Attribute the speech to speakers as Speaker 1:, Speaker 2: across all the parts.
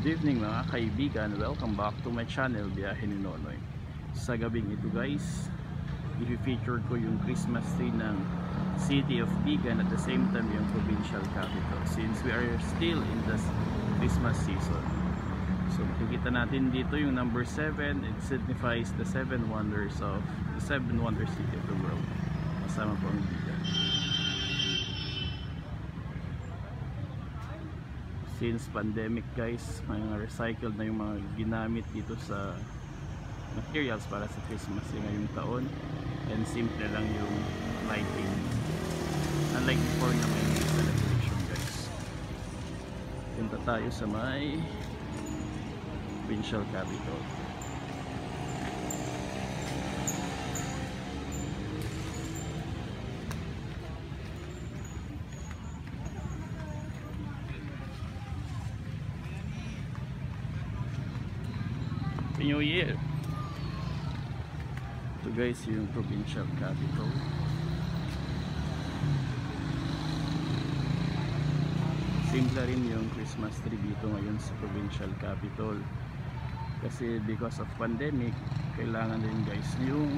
Speaker 1: Good evening mga kaibigan, welcome back to my channel Biyahe ni Nonoy. Sa gabing ito guys, i-feature ko yung Christmas tree ng City of Vigan at the same time yung provincial capital, since we are still in the Christmas season. So makikita natin dito yung number 7. It signifies the 7 wonders of the 7 wonder city of the world. Kasama po ang Vigan. Since pandemic guys, mga recycled na yung mga ginamit dito sa materials para sa Christmas ngayong taon, and simple lang yung lighting, unlike before na may celebration guys. Punta tayo sa may provincial capital. New Year. Ito guys yung provincial capital. Simple rin yung Christmas tree dito ngayon sa provincial capital, kasi because of pandemic kailangan din guys yung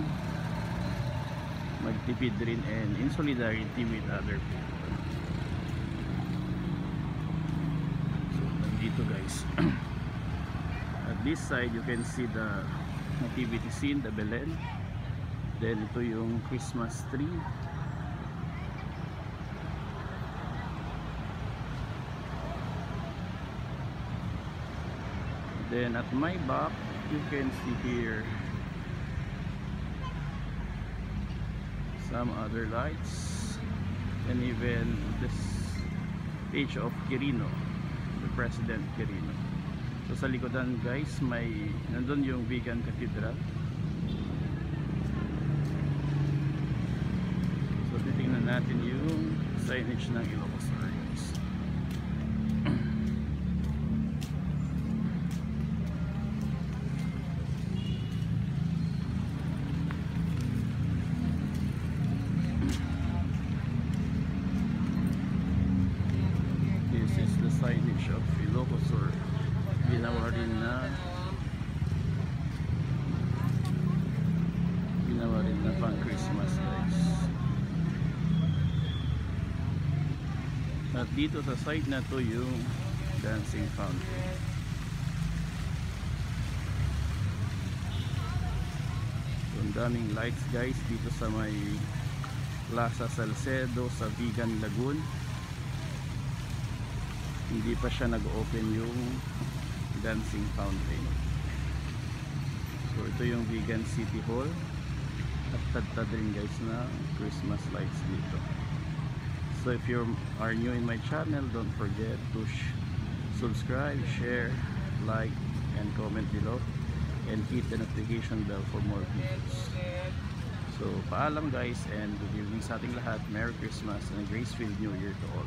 Speaker 1: magtipid rin and in solidarity with other people. So nandito guys at this side you can see the nativity scene, the Belen. Then ito yung Christmas tree. Then at my back you can see here some other lights and even this page of Quirino, the President Quirino. So sa likodan guys, may nandun yung Vigan Cathedral. So titingnan natin yung signage ng Ilocos guys. This is the signage of Ilocos, or ginawa rin na pang Christmas guys. At dito sa side na to yung dancing fountain. So ang daming lights guys dito sa may Plaza Salcedo sa Vigan Lagoon. Hindi pa siya nag-open yung dancing fountain. So ito yung Vigan City Hall, at tad-tad rin guys na Christmas lights dito. So if you are new in my channel, don't forget to subscribe, share, like, and comment below, and hit the notification bell for more videos. So paalam guys, and good evening sa ating lahat. Merry Christmas and a grace-filled New Year to all.